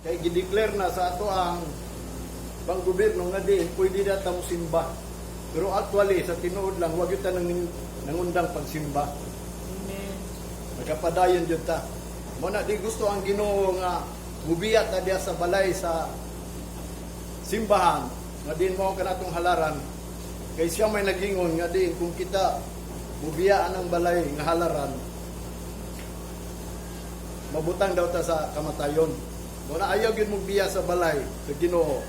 Kay gideclare na sa ato ang bang gobyerno nga di pwede na ta simba. Pero actually sa tinuod lang wag yun ta nangundang pagsimba. Amen. Nagapadayon jud ta. Mo na di gusto ang Ginoo nga mubiyat ta diya sa balay sa simbahan nga din mo kanatong halaran kay siya may nagingon nga din kung kita mubiyaan ang balay nga halaran mabutang daw ta sa kamatayon. Mo na ayaw gyud mubiya sa balay sa Ginoo.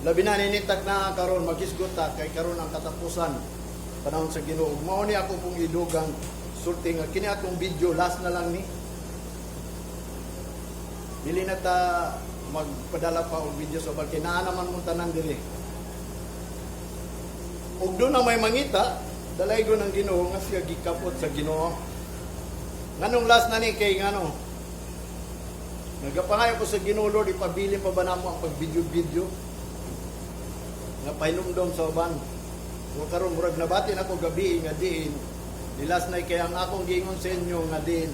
Labi na ninitag na karon magisgot ta kay karon ang katapusan panahon sa Ginoo. Mao ni ako pong idugang sulti nga kini atong video last na lang ni. Dili na ta magpadala pa og video sa balkin naa naman mong tanan diri. Ug do na may mangita, dalay go ng Ginoo nga siya gikapot sa Ginoo. Nganong last na ni kay ngano? Nagapangayo ko sa Ginoo Lord ipabilin pa ba namo ang pag-video nga pahinumdom sa uban. O karon murag nabati na ko gabi nga diin. Di last na kay ang akong giingon sa inyo nga diin.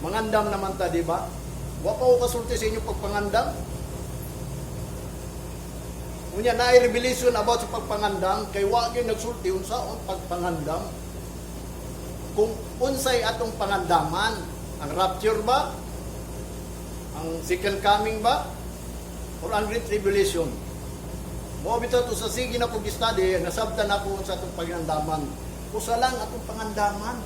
Mangandam naman ta di ba? Wa pa ko kasulti sa inyo pagpangandam. Unya naay revelation about sa pagpangandam kay wa gyud nagsulti unsaon pagpangandam. Kung unsay atong pangandaman, ang rapture ba? Ang second coming ba? Or ang great tribulation? Mo bitaw to sa sige na pag-study, nasabtan ako sa atong pangandaman. Usa lang atong pangandaman.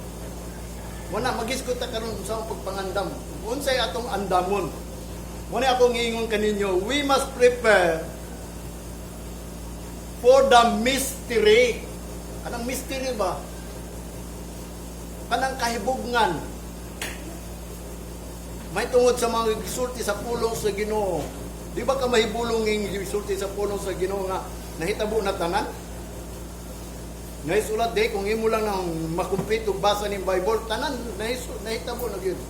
Muna magiskot ta karon sa pagpangandam. Unsay atong andamon? Muna akong ingon kaninyo, we must prepare for the mystery. Anong mystery ba? Kanang kahibugnan. May tungod sa mga gisulti sa pulong sa Ginoo. Di ba ka mahibulong ng gisulti sa pulong sa Ginoo nga nahitabo na tanan? Naisulat day kung imo lang nang makumplit og basa ning Bible tanan nahitabo na gyud.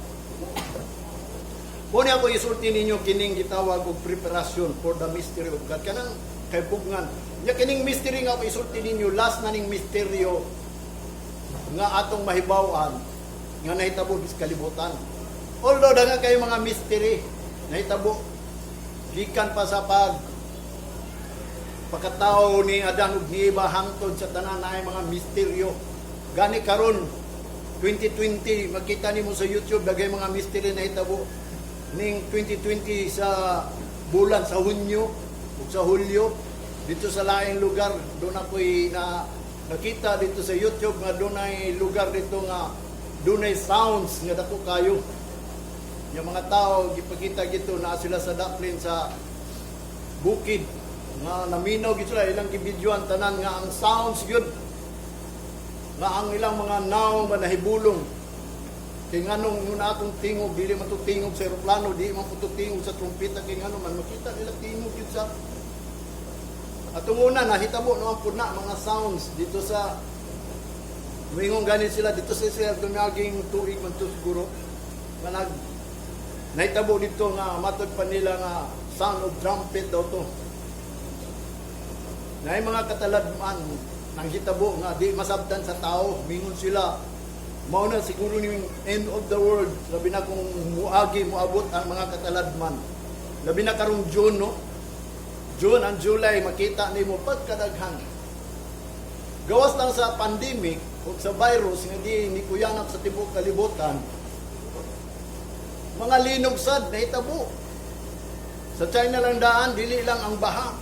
Kung ako isulti ninyo kining gitawag og preparation for the mystery of God kanang kahibugnan. Ya kining mystery nga ako isulti ninyo last na ning misteryo nga atong mahibaw-an nga nahitabo sa kalibutan. Although daghang kay mga mystery nahitabo gikan pa sa pagkatao ni Adan ug ni Eva hangtod sa tanan ay mga misteryo. Gani karon 2020 makita nimo sa YouTube daghay mga mystery nahitabo ning 2020 sa bulan sa Hunyo ug sa Hulyo dito sa laing lugar doon ako'y nakita dito sa YouTube nga doon ay lugar dito nga doon ay sounds nga dako kayo. Yung mga tao, gipakita gito na sila sa daplin sa bukid. Nga naminaw gito sila, ilang gibidyoan tanan nga ang sounds yun. Nga ang ilang mga naong manahibulong. Kaya nga nung muna akong tingog, dili man tingog sa aeroplano, di man tingog sa trumpeta, kaya nga man makita nila tingog yun sa... At una, nahitabo naman po na mga sounds dito sa... Mayroong ganin sila, dito sa sila, dumaging tuig man to siguro. Nga nahitabo dito nga matod pa nila nga sound of trumpet daw to. Na mga kataladman nang hitabo nga di masabtan sa tao, mingon sila mao na siguro ning end of the world. Labi na kung muabot ang mga kataladman. Labi na karong June no. June and July makita nimo pagkadaghan. Gawas lang sa pandemic o sa virus nga di ni kuyanap sa tibuok kalibutan. Mga linog sad na hitabo. Sa China lang daan, dili lang ang baha.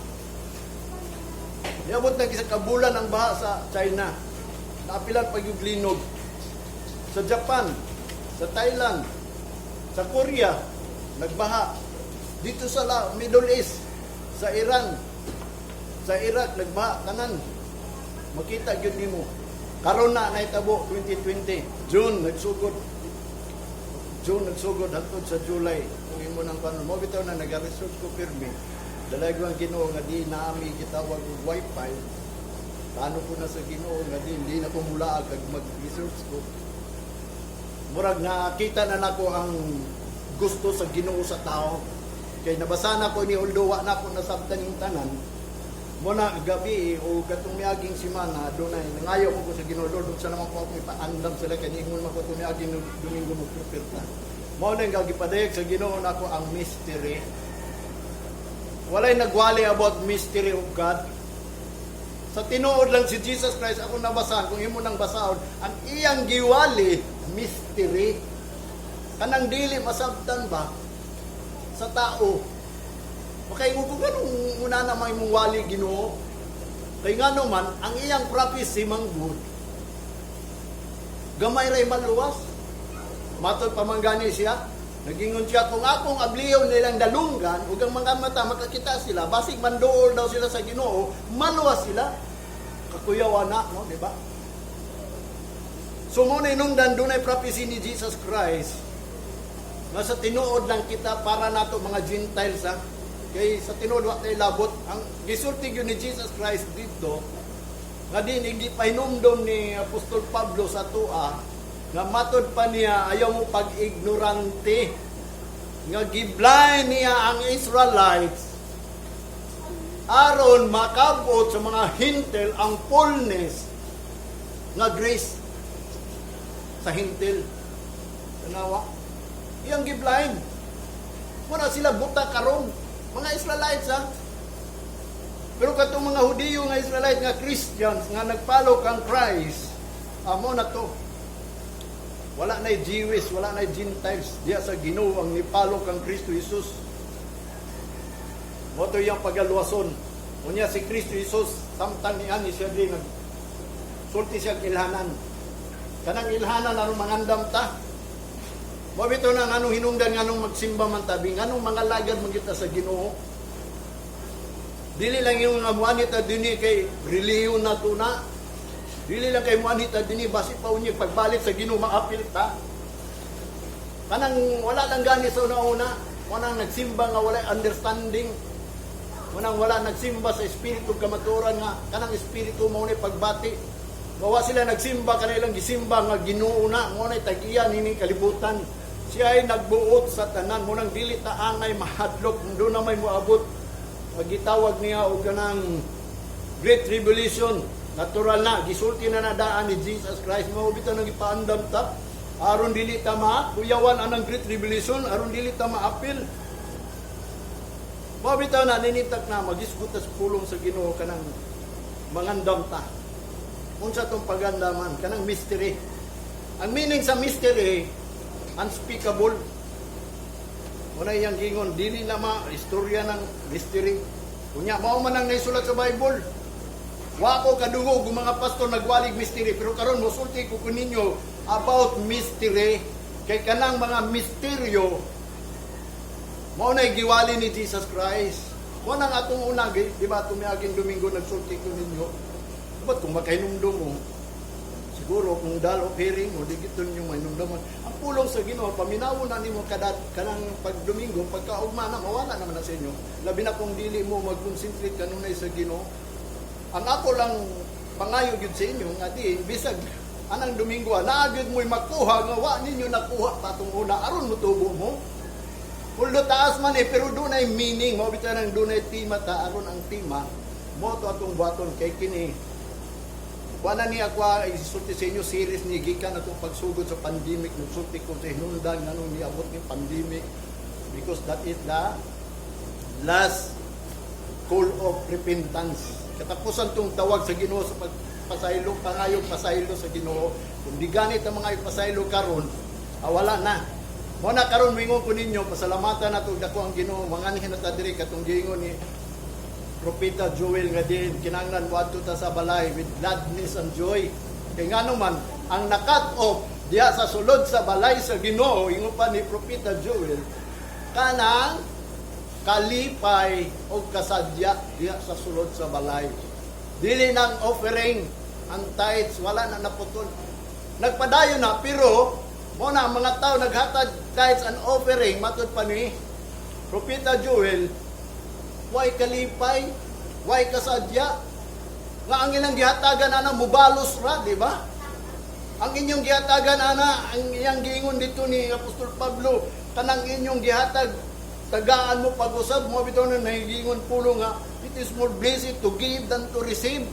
Niabot na isa kabulan ang baha sa China. Naapilan pag yung linog. Sa Japan, sa Thailand, sa Korea, nagbaha. Dito sa Middle East, sa Iran, sa Iraq, nagbaha. Kanan, makita yun nimo. Karon na nahitabo 2020. June, nagsugod hangtod sa July. Kung imo nang kanon mo bitaw na nag-research ko pirmi. Dalay ko ang Ginoo nga di naami gitawag og wifi. Paano ko na sa Ginoo nga di na ko mula kag mag-research ko. Murag nakita na nako ang gusto sa Ginoo sa tao. Kay nabasa na ko ni although wa na ko nasabtan yung tanan. Muna gabi o katong miaging semana dunay nangayo ko sa Ginoo Lord sa naman ko ako ipaandam sila kay ingon man ko miaging Domingo mo perperta. Mao nang gagipadayag sa Ginoo nako ang mystery. Walay nagwali about mystery of God. Sa tinuod lang si Jesus Christ, ako nabasahan, kung imo nang basahon, ang iyang giwali, mystery. Kanang dili masabtan ba sa tao? Okay, kung ganun muna na may mong wali Ginoo, kay nga naman, ang iyang prophecy manggod, gamay ray maluwas. Matod pamanggani siya, nagingon siya, kung akong abliyaw nilang dalunggan, ug ang mga mata makakita sila, basig mandool daw sila sa Ginoo, maluwas sila. Kakuyaw na, no, di ba? So muna inungdan, doon ay prophecy ni Jesus Christ, na sa tinuod lang kita para nato mga Gentiles, ha? Kay sa tinuod wa tay labot, ang gisulti gyud ni Jesus Christ dito, nga din gipahinumdom ni Apostol Pablo sa tua, nga matod pa niya ayaw mo pag-ignorante, nga giblind niya ang Israelites aron makabot sa mga hintil ang fullness nga grace sa hintil. Tanawa, iyang giblind. Muna sila buta karon, mga Israelites, ha? Pero katong mga Hudiyo nga Israelite nga Christians nga nagpalo kang Christ, amo na to. Wala na Jewish, wala na Gentiles, diya sa Ginoo ang nipalo kang Kristo Jesus. Moto yung pagaluwason. Unya si Kristo Jesus, samtang niya ni siya din, sulti siya ilhanan. Kanang ilhanan, anong mangandam ta? Mabito na anong hinungdan, anong magsimba man tabi, anong mga lagad magkita sa Ginoo. Dili lang yung mga muanita dini kay reliyon na to na. Dili lang kay muanita dini, basi pa unyag pagbalik sa Ginoo, maapil ta. Kanang wala lang gani sa una-una, kanang nagsimba nga wala understanding, kanang wala nagsimba sa espiritu kamaturan nga, kanang espiritu mo ni pagbati. Bawa sila nagsimba, kanilang gisimba nga Ginoo na, mo na tag-iya nini kalibutan. Siya ay nagbuot sa tanan, mo nang dili taangay mahadlok, doon na may muabot. Pagitawag niya o ganang Great Tribulation, natural na, gisulti na nadaan ni Jesus Christ, mabito nang ipaandam ta, aron dili ta kuyawan anang Great Tribulation, aron dili ta maapil. Mabito na, ninitak na, magisgutas pulong sa Ginoo kanang mangandam ta. Unsa tong pagandaman, kanang mystery. Ang meaning sa mystery, unspeakable. Una iyang gingon, dili na istorya ng mystery. Kunya, mao man ang naisulat sa Bible. Wa ko kadungog ng mga pastor nagwalig mystery, pero karon mosulti ko kuninyo about mystery. Kay kanang mga misteryo, mao na giwali ni Jesus Christ. Mao nang atong una, di ba, tumiaging Domingo nagsulti ko ninyo. Ba't kung makainumdum mo, siguro kung dal of hearing mo, digiton yung mainumdaman. Ang pulong sa Ginoo, paminawo na ni mo kanang pagdomingo, pagkaugma na, mawala naman na sa inyo. Labi na kung dili mo mag-concentrate kanunay sa Ginoo. Ang ako lang pangayo gyud sa inyo, nga di, bisag, anang Domingo, naagid mo'y makuha, nga wa ninyo nakuha patong una, aron mo tubo mo. Uldo taas man pero doon ay meaning, mabita nang doon ay tima ta, aron ang tima, mo to atong buhaton kay kini. Wala ni ako isulti sa inyo series ni gikan atong pagsugod sa pandemic, nagsulti ko sa hinundan nganong niabot ni pandemic, because that is the last call of repentance. Katapusan tong tawag sa Ginoo sa pagpasaylo, pangayog pasaylo sa Ginoo. Kung di ganit ang mga ipasaylo karon, wala na. Mo na karon mingon ko ninyo, pasalamatan nato dako ang Ginoo, manganhin na ta diri katong giingon ni Propeta Joel nga din, kinanglan wadto ta sa balay with gladness and joy. Kaya nga naman, ang nakat off diya sa sulod sa balay sa Ginoo, ingon pa ni Propeta Joel, kanang kalipay o kasadya diya sa sulod sa balay. Dili ng offering, ang tithes, wala na naputol. Nagpadayo na, pero mo na ang mga tao naghatag tithes and offering, matod pa ni Propeta Joel, why kalipay, why kasadya, nga ang ilang gihatagan ana mubalos ra, di ba? Ang inyong gihatagan ana, ang iyang giingon dito ni Apostol Pablo, kanang inyong gihatag, tagaan mo pag-usab mo, bitaw na nahigingon pulong nga, it is more blessed to give than to receive.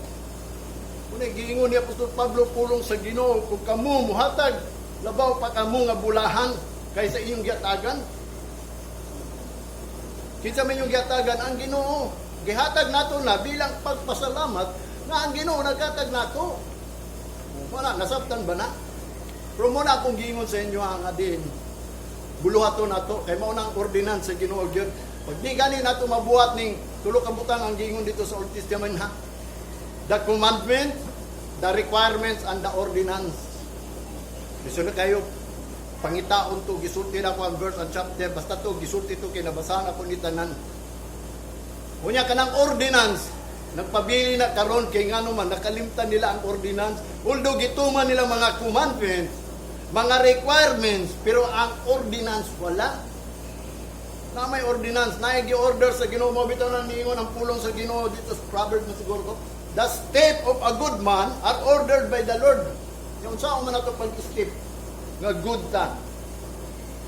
Kung giingon ni Apostol Pablo pulong sa Ginoo, kung kamo muhatag, labaw pa kamo nga bulahan. kaysa inyong giatagan. Kinsa man inyong giatagan ang Ginoo. Gihatag nato na bilang pagpasalamat nga ang Ginoo naghatag nato. Wala nasabtan ba na? Pero muna akong giingon sa inyo ang adin. Buluhaton nato kay mao nang ordinance sa Ginoo gyud. Pag di gani nato mabuhat ning tulo ka butang ang giingon dito sa Old Testament ha. The commandment, the requirements, and the ordinance. Gusto na kayo, pangitaon to, gisulti na ko ang verse and chapter, basta to, gisulti to, kinabasahan ako ni tanan. Kunya ka ng ordinance, nagpabili na karon kay nga naman, nakalimtan nila ang ordinance, although gituman nila mga commandments, mga requirements, pero ang ordinance wala. Na may ordinance, na i-order sa Ginoo, mo bitaw na niingon ang pulong sa Ginoo dito sa Proverbs na siguro ko. The steps of a good man are ordered by the Lord. Yung saan man nato pag-step nga good ta.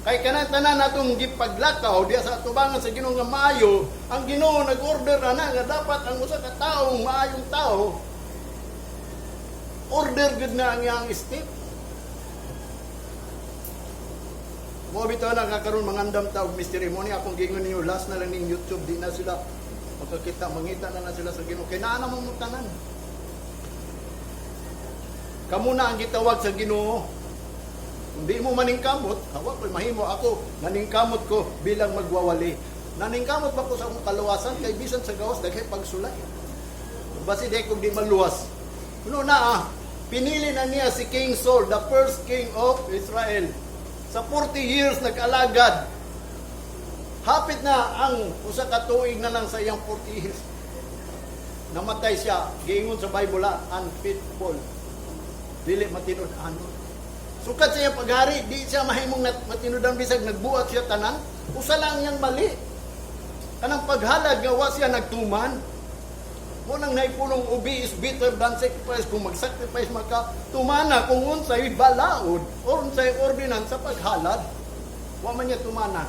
Kay kanan-tanan natong gipaglakaw diya sa atubangan sa Ginoo nga maayo, ang Ginoo nag-order na nga dapat ang usa ka tawo, maayong tao, order gud na ang iyang step. Mo bitaw na karon mangandam ta og mystery mo ni akong gingon ninyo last na lang ning YouTube di na sila makakita, mangita na sila sa Ginoo. Kaya naa namang mutanan. Kamu na ang gitawag sa Ginoo. Kung di mo maningkamot, hawak ko, mahimo ako, naningkamot ko bilang magwawali. Naningkamot ba ko sa akong kaluwasan, kay bisan sa gawas, daghay pagsulay. Basi di kung di maluwas. Kuno na pinili na niya si King Saul, the first king of Israel. Sa 40 years nag-alagad. Hapit na ang usa ka tuig na lang sa iyang 40 years. Namatay siya. Giingon sa Bible, unfaithful. Dili matinud-ano. Sukat sa iyang paghari, di siya mahimong matinudan bisag nagbuhat siya tanan. Usa lang yang mali. Kanang paghalad nga wa siya nagtuman. Munang naipulong ubi is better than sacrifice. Kung mag-sacrifice maka tumana kung unsay balaod o unsay ordinance sa paghalad. Wa man niya tumana.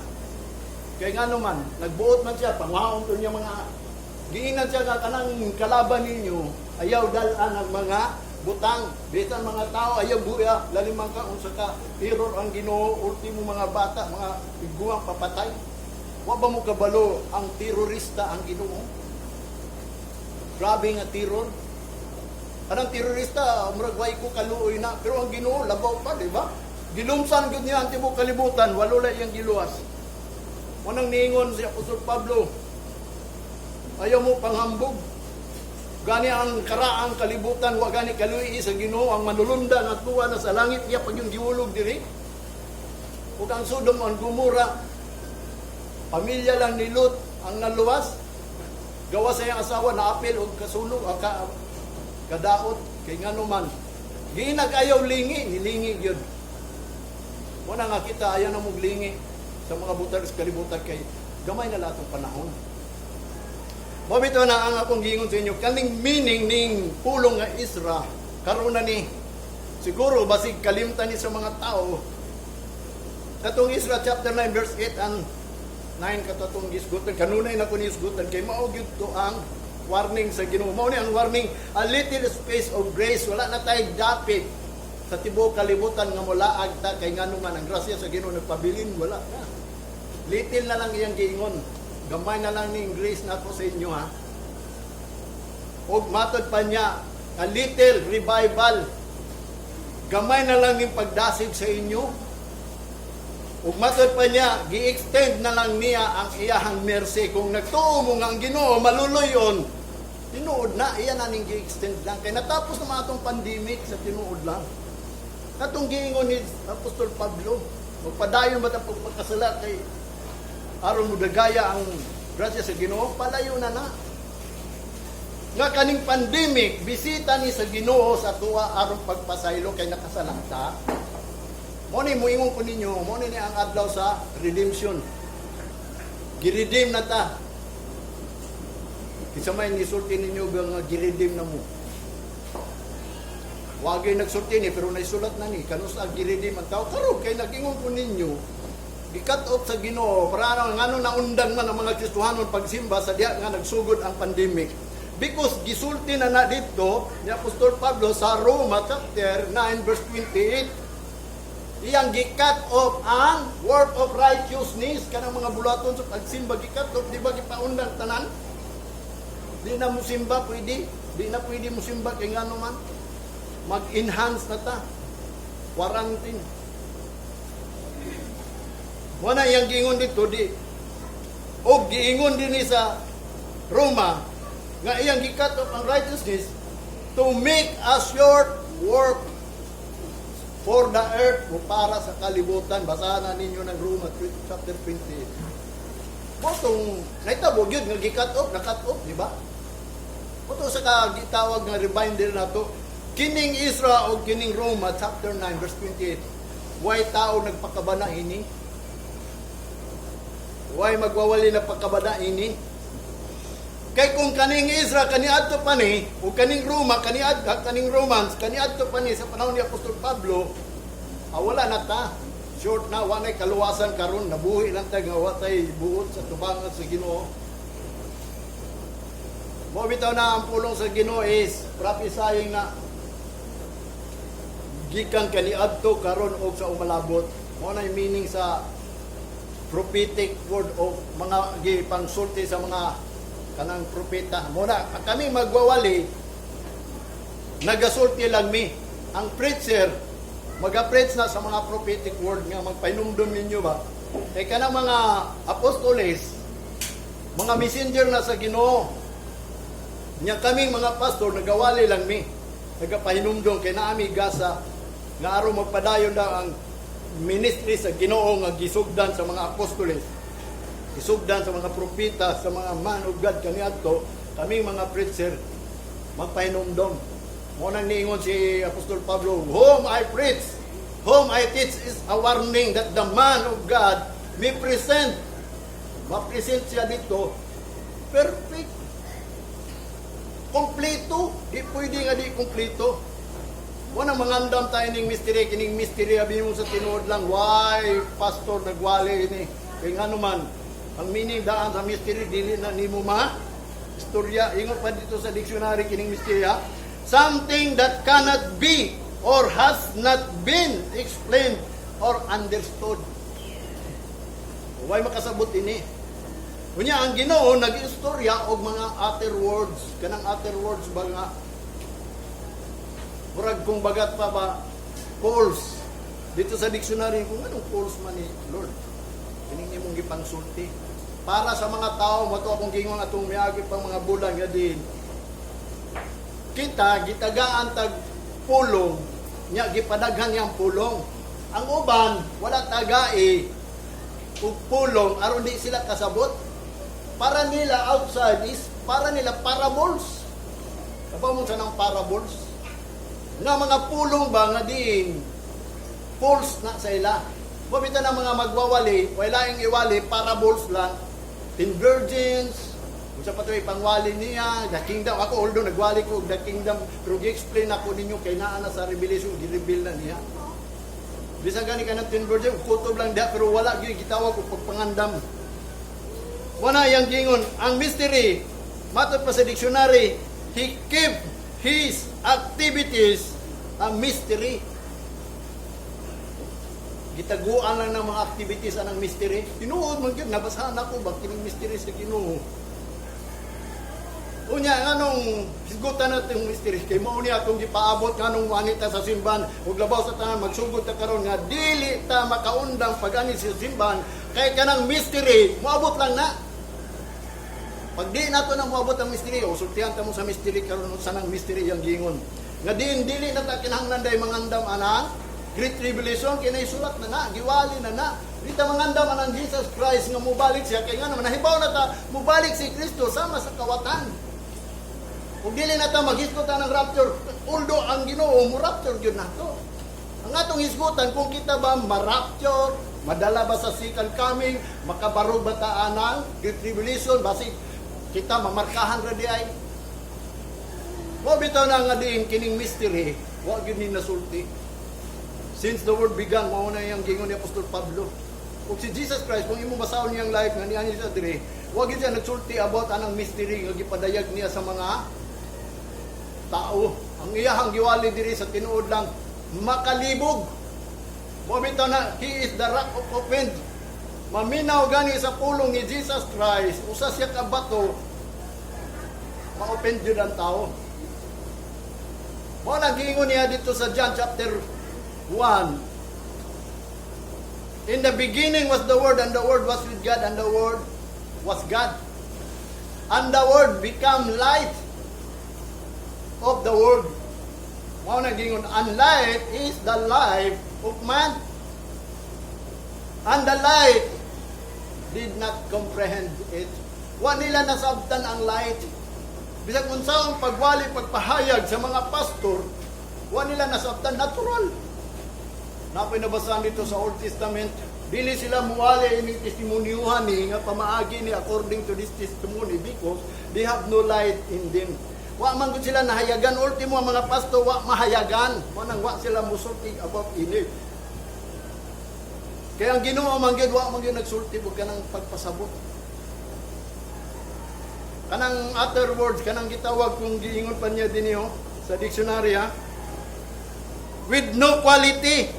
Kaya nga naman, nagbuot man siya, pangwaon to niya mga, giingan siya nga kanang kalaban ninyo, ayaw dalan ang mga butang, bisan mga tao, ayaw buya, lalimang ka, unsa ka, terror ang Ginoo, ultimo mga bata, mga iguang papatay. Wa ba mo kabalo ang terorista ang Ginoo? Grabe nga terror. Anong terorista, umragway ko kaluoy na, pero ang Ginoo, labaw pa, di ba? Gilumsan gud niya ang tibok kalibutan, walo lang iyang giluwas. Munang niingon si Apostol Pablo, ayaw mo panghambog. Gani ang karaang kalibutan, wa gani kaluyi sa Ginoo, ang manulunda nga tuwa na sa langit niya pag yung giwulog diri. Ug ang Sodom ang Gomora, pamilya lang ni Lot ang naluwas. Gawa sa iyang asawa na apil o kasulog, kadaot, kay nga naman. Ginag ayaw lingi, nilingi yun. Muna nga kita, ayaw na mong lingi sa mga butar sa kalibutan kay gamay na lahat ng panahon. Mabito na ang akong giingon sa inyo, kaning meaning ning pulong nga Isra, karon na ni, siguro basig kalimtan ni sa mga tao, katong Isra chapter 9 verse 8 and 9 katatong gisgutan, kanunay na ko ni gisgutan, kay maugyod to ang warning sa Ginoo. Mao ni ang warning, a little space of grace, wala na tayo dapit sa tibuok kalibutan nga mulaag ta, kay nga naman ang grasya sa Ginoo nagpabilin, wala na. Little na lang iyang giingon. Gamay na lang ni grace na to sa inyo ha. O matod pa niya, a little revival. Gamay na lang yung pagdasig sa inyo. O matod pa niya, gi-extend na lang niya ang iyahang mercy. Kung nagtuo mo nga ang Ginoo, maluluyon, tinuod na, iyan na ning gi-extend lang. Kaya natapos naman itong pandemic sa tinuod lang. Katong giingon ni Apostol Pablo, magpadayon ba itong pagkasala kay aron mo dagaya ang grasya sa Ginoo, palayo na na. Nga kaning pandemic, bisita ni sa Ginoo sa tuwa aron pagpasaylo kay nakasalanta. Mo ni muingon ko ninyo, mo ni ang adlaw sa redemption. Giredeem na ta. Kinsa may nisulti ninyo nga giredeem na mo. Wagay nagsulti ni pero naisulat na ni kanus ang giredeem ang tao karon kay nagingon ko ninyo gikat off sa Ginoo para ngano naundan man ang mga Kristohanon pagsimba sa diha nga nagsugod ang pandemic. Because gisulti na na dito ni Apostol Pablo sa Roma chapter 9 verse 28. iyang gikat off ang word of righteousness kanang mga bulaton sa pagsimba gikat off, di ba gipaundang tanan? Di na mo simba pwede, di na pwede mo simba kay ngano man mag-enhance na ta, quarantine. Wala iyang giingon dito di o giingon din sa Roma nga iyang gikat off ang righteousness to make a short work for the earth o para sa kalibutan. Basahan na ninyo ng Roma chapter 28. Motong naitabo gyud nga gi-cut off, na-cut off, di ba? Moto sa gitawag nga reminder na to, kining Isra o kining Roma chapter 9 verse 28. Why tao nagpakabana ini? Why magwawali na pakabana ini? Kay kung kaning Isra kaniadto pa ni o kaning Roma kaning Romans kaniadto pa ni sa panahon ni Apostol Pablo, wala na ta. Short na wanay kaluwasan karon, nabuhi lang ta nga watay buot sa tubangan sa Ginoo. Mo bitaw na ang pulong sa Ginoo is prophesying na gikan kaniadto karon og sa umalabot. Mo na meaning sa prophetic word o mga gipangsulti sa mga kanang propeta. Muna, kami magwawali, nagasulti lang mi. Ang preacher, mag-preach na sa mga prophetic word nga magpainumdum ninyo ba? Kaya kanang mga apostoles, mga messenger na sa Ginoo, nya kami mga pastor, nagawali lang mi. Nagapahinumdum, kay naami gasa, nga araw magpadayon na ang ministry sa Ginoo nga gisugdan sa mga apostoles. Isugdan sa mga propeta, sa mga man of God kaniadto, kami mga preacher magpahinumdom. Mo nang niingon si Apostol Pablo, whom I preach, whom I teach is a warning that the man of God may present. Ma-present siya dito perfect. Kompleto, di pwede nga di kompleto. Wala mangandam tayo ning mystery, kining mystery abi mo sa tinuod lang, why pastor nagwali ini? Kay ngano man ang meaning daan sa mystery, dili na nimo istorya. Ingon pa dito sa dictionary kining mystery, something that cannot be or has not been explained or understood. Huwag makasabot ini. Kunya ang Ginoo nag-istorya og mga other words. Kanang other words ba nga? Murag kung bagat pa ba, false. Dito sa dictionary, kung anong false man ni Lord? Kining imong gipangsulti para sa mga tao mo to akong gingon atong miagi pang mga bulan nga din kita gitagaan tag pulong nya gipadaghan yang pulong. Ang uban wala tagai ug pulong aron di sila kasabot. Para nila outside is para nila parables. Apa mo sa nang parables nga mga pulong ba nga din false na sa ila. Mabita ng mga magwawali, wala yung iwali, parables lang, 10 virgins, kung sa patuloy pangwali niya, the kingdom, ako although nagwali ko, the kingdom, pero gi-explain ako ninyo, kay naan na sa revelation, gi-reveal na niya. Bisa gani ka ng 10 virgins, kutob lang diya, pero wala, gitawag ko pagpangandam. Wala yung gingon, ang mystery, matod pa sa dictionary, he kept his activities a mystery. Gitaguan lang ng mga activities anang mystery. Tinuod man gyud nabasahan ako ba kining mystery sa Ginoo. Unya nganong higutan natin yung mystery kay mao ni atong gipaabot nganong wanita sa simbahan ug labaw sa tanan magsugod ta karon nga dili ta makaundang pagani sa simbahan kay kanang mystery moabot lang na. Pag di nato na moabot ang mystery o sultihan ta mo sa mystery karon sa nang mystery yang gingon. Nga dili na ta kinahanglan day mangandam ana Great Tribulation, kinay-sulat na giwali na. Dito mangandam ang Jesus Christ nga mubalik siya, kaya nga naman, nahibaw na ta, mubalik si Kristo sama sa kawatan. Kung dili na ta maghisgutan ng rapture, although ang Ginoo mo rapture yun na to. Ang atong hisgutan, kung kita ba ma-rapture, madala ba sa second coming, makabarog ba ta anang Great Tribulation, basi kita mamarkahan ra di ay. Wa bitaw na nga diin kining mystery, wa gyud ni nasulti. Since the world began, mauna yung gingon ni Apostol Pablo. Kung si Jesus Christ, kung imo basahon niyang life nga niya sa dire, wag siya nagsulti about anang mystery nga gipadayag niya sa mga tao. Ang iyahang giwali diri sa tinuod lang makalibog. Bumitaw na, He is the rock of offense. Maminaw gani sa pulong ni Jesus Christ, usa siya ka bato, ma-offend yun ang tao. Mo nag-iingon niya dito sa John chapter 1. In the beginning was the Word, and the Word was with God, and the Word was God. And the Word became light of the world. Mo nag-iingon, and light is the life of man. And the light did not comprehend it. Wa nila nasabtan ang light. Bisag unsa ang pagwali, pagpahayag sa mga pastor, wa nila nasabtan, natural. Napoy nabasahan dito sa Old Testament, dili sila muwali ining testimonyuhan ni nga pamaagi ni according to this testimony because they have no light in them. Wa man gud sila nahayagan, ultimo ang mga pastor wa mahayagan, mo nang wa sila musulti about ini. Kaya ang Ginoo man gyud wa man gyud nagsulti og kanang pagpasabot. Kanang other words, kanang gitawag kung giingon pa niya dinhi sa dictionary with no quality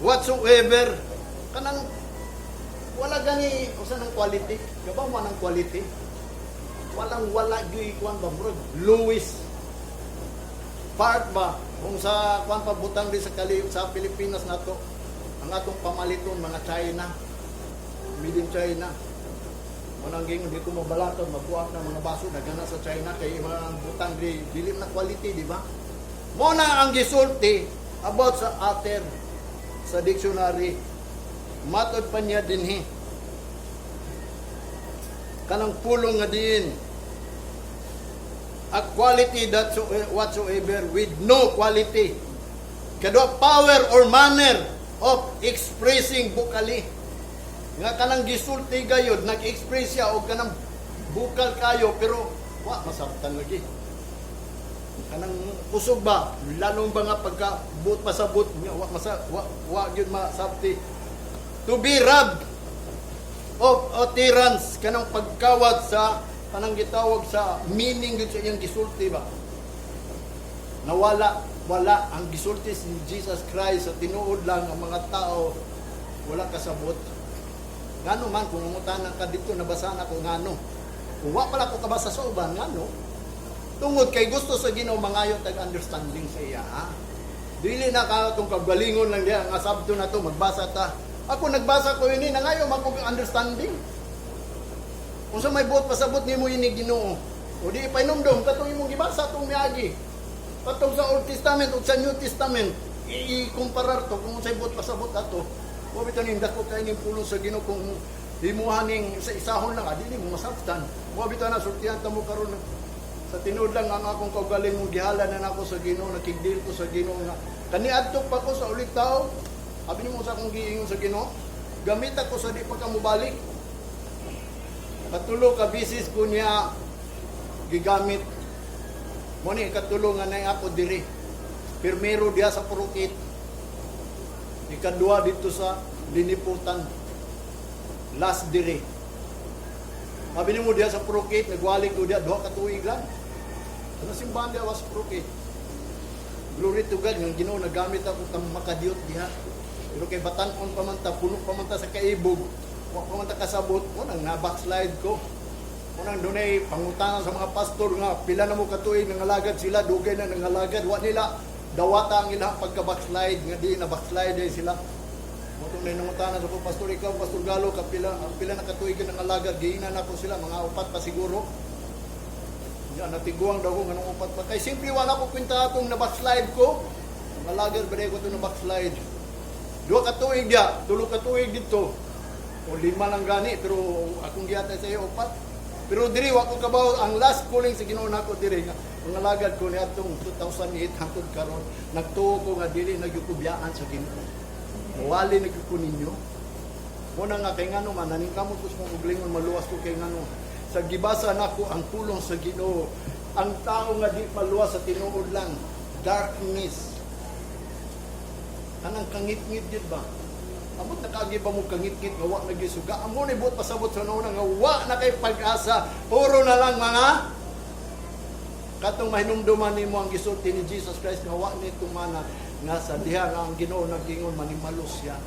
whatsoever. Kanang wala gani usa nang quality, gabaw mo nang quality. Wala gyud kuan ba bro? Louis part ba kung sa kuan pa butang di sa sa Pilipinas nato. Ang atong pamaliton, mga China, made in China. Manang gingon, di ko mabalaton, magbuhat ng mga baso, nagana sa China, kay mga butang, dilim na quality, di ba? Muna ang gisulti about sa ater, sa dictionary, matod pa niya dinhi. Kanang pulong nga din, a quality that whatsoever with no quality. Kadwa power or manner of expressing vocally. Nga kanang gisulti gayod, nag-express siya o kanang bukal kayo, pero wa masabtan lagi. Kanang kusog ba, lalong ba nga pagka-but pasabot niya, wa gyud masabti. To be robbed of utterance, kanang pagkawat sa, kanang gitawag sa meaning gyud sa iyang gisulti ba. Nawala ang gisulti ni Jesus Christ sa tinuod lang ang mga tao wala kasabot. Ngano man kung umutanan ka dito nabasa na ko ngano. Kung wa pala ko kabasa sa uban ngano. Tungod kay gusto sa Ginoo mangayo tag understanding sa iya. Dili na ka tong kagalingon lang diha nga sabto na to magbasa ta. Ako nagbasa ko ini nangayo man ko understanding. Unsa may buot pasabot nimo ini Ginoo. O di ipainomdom katong imong gibasa tong miagi. Patong sa Old Testament o sa New Testament, i-comparar to kung sa'y buot pasabot ato. O bito ning dako kay ning pulong sa Ginoo kung himuhan ning sa isahon lang dili mo masabtan. O bito na sultihan ta mo karon sa tinuod lang ang akong kaugaling mong gihala na nako sa Ginoo, nakigdil ko sa Ginoo nga kaniadto pa ko sa ulit tao. Abi nimo sa akong giingon sa Ginoo, gamit ako sa di pa ka mobalik. Katulo ka bisis ko niya gigamit. Muni katulungan na ako diri. Primero diya sa Purukit. Ikadua dito sa Liniputan. Last diri. Sabi mo diya sa Purukit, nagwalik ko diya, 2 ka tuig lang. Ano simbahan diya was Purukit? Glory to God, ng Ginoo nagamit ako tang makadiyot diha. Pero kay batan-on pamanta, puno pamanta sa kaibog. Wa pamanta kasabot, mo nang na-backslide ko. Unang dunay pangutangan sa mga pastor nga pila na mo katuig nangalagad sila, dugay na nangalagad, wa nila dawata ang ilang pagka-backslide nga di na backslide sila. Motong na nangutangan sa ko pastor, ikaw pastor Galo kapila na katuig nangalagad, giinan na ko sila mga 4 pa siguro. Ya natiguang daw ko nganong 4 pa. Kay simple wala ko kwenta atong na backslide ko. Nangalagad ba ko to na backslide. 2 ka tuig dia, 3 ka tuig dito. O 5 lang gani pero akong giyata sa iyo 4. Pero diri wa ko kabaw ang last calling sa Ginoo nako diri nga mga lagad ko niadtong 2008 hangtod karon nagtuo ko nga dili nagyukubiyaan sa Ginoo. Wali nagko ninyo. Mo na nga kay ngano man naningkamot ko sa uglingon maluwas ko kay ngano sa gibasa nako ang pulong sa Ginoo. Ang tao nga di maluwas sa tinuod lang darkness. Anang kangit-ngit gid ba? Amot nakagi ba mo kangit-ngit nga wa nagisuga? Amo ni buot pasabot sa una nga wa na kay pag-asa. Puro na lang mga katong mahinumduman nimo ang gisulti ni Jesus Christ nga wa ni tumana. nga sa diha nga ang Ginoo naggingon manimalos siya.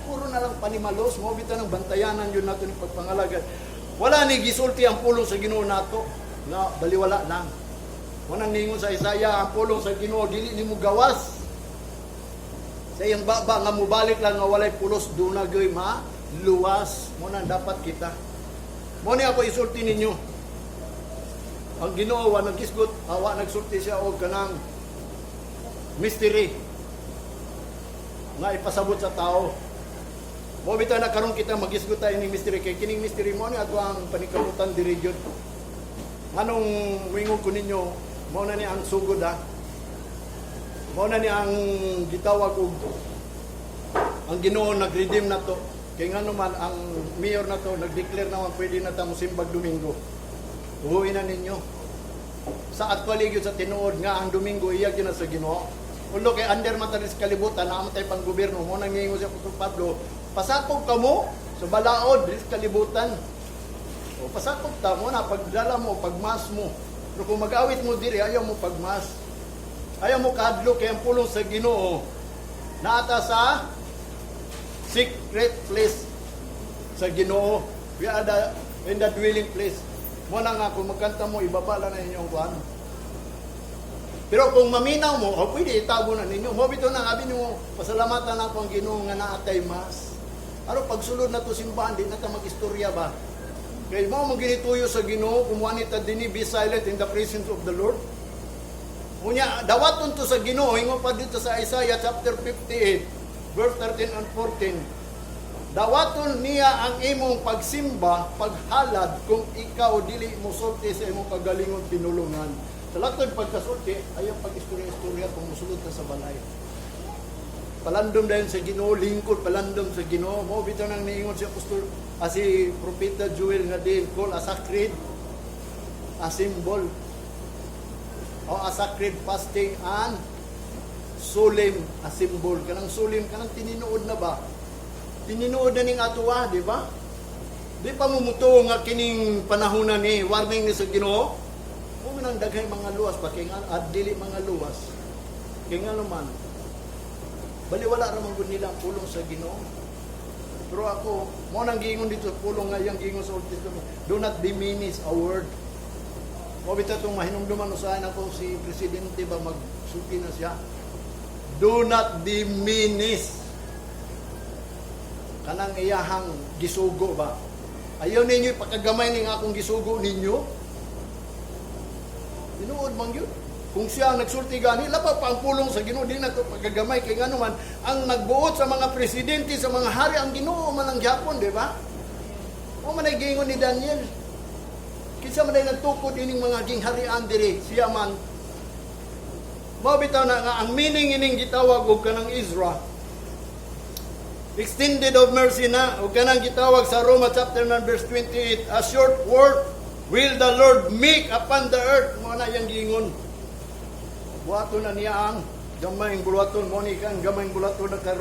Puro na lang panimalos, mo bitaw ng bantayanan yun nato ni pagpangalagad. Wala ni gisulti ang pulong sa Ginoo nato na baliwala lang. Munang ningon sa Isaiah, ang pulong sa Ginoo dili nimo gawas. Sa iyang baba nga mubalik lang nga walay pulos dunagay luwas. Mo nang dapat kita. Mo ni ako isulti ninyo. Ang Ginoo wa nagkisgot, awa nagsulti siya og kanang mystery nga ipasabot sa tao. Mo bitaw na karon kita magisgot tayo ning mystery kay kining mystery mo ni ato ang panikabutan diri jud. Anong wingon ko ninyo, mao na ni ang sugod ha. Mao na ni ang gitawag og ang Ginoo nag-redeem na to. Kay ngano man ang mayor na to nag-declare na pwede na ta mosimbag Domingo. Uwi na ninyo. Sa actually gyud sa tinuod nga ang Domingo iya gyud na sa Ginoo. Ulo kay under matalis kalibutan na amatay pang gobyerno mo nang ngingo si Apostol Pablo, pasakop kamo sa balaod dis kalibutan. O pasakop ta mo na pagdala mo, pagmas mo. Pero kung mag-awit mo diri ayaw mo pagmas. Ayaw mo kadlo kay ang pulong sa Ginoo naata sa secret place sa Ginoo. We are in the dwelling place. Mo na nga kung magkanta mo ibaba lang na inyong kuan. Pero kung maminaw mo, pwede itago na ninyo. Mo bitaw na abi nimo pasalamatan ako ang Ginoo nga naatay mas. Ano pagsulod na to simbahan di na ta magistorya ba? Kay mao mo ginituyo sa Ginoo kung wanita dinhi be silent in the presence of the Lord. Unya dawaton to sa Ginoo ingon pa dito sa Isaiah chapter 58 verse 13 and 14. Dawaton niya ang imong pagsimba, paghalad kung ikaw dili mo sulti sa imong kagalingon pinulungan. Sa latod pagkasulti, ayaw pag-istorya-istorya kung musulod ka sa balay. Palandom dahil sa Ginoo, lingkod palandom sa Ginoo. Mo bitaw nang niingon si Apostol, si Propeta Joel nga din, call a sacred, a symbol, o a sacred fasting and solemn, a symbol. Kanang solemn, kanang tininuod na ba? Tininuod na ning atuwa, di ba? Di pa mumuto nga kining panahon na ni warning ni sa Ginoo. Kung nang daghay mga luwas pa, kaya nga, at dili mga luwas, kaya nga naman, baliwala ramang gud nila ang pulong sa Ginoo. Pero ako, mo nang giingon dito, pulong nga yung giingon sa Old Testament, do not diminish a word. Mo bitaw itong mahinumduman usahan ako si Presidente ba, magsuki na siya. Do not diminish. Kanang iyahang gisugo ba? Ayaw ninyo ipakagamay ning akong gisugo ninyo. Tinuod man yun. Kung siya ang nagsulti gani, laba pa ang pulong sa Ginoo, di na ito pagkagamay. Kaya nga naman, ang nagbuot sa mga presidente, sa mga hari, ang Ginoo man ang Japon, di ba? O man ay gingon ni Daniel. Kinsa man ay nagtukod ining mga gingharian diri, siya man. Mabitaw na nga, ang meaning ining gitawag o kanang Ezra, extended of mercy na, o kanang gitawag sa Roma chapter 9 verse 28, a short word will the Lord make upon the earth. Mo na yang gingon. Buhaton na niya ang gamayng bulaton mo ni kan gamayng bulaton na karon.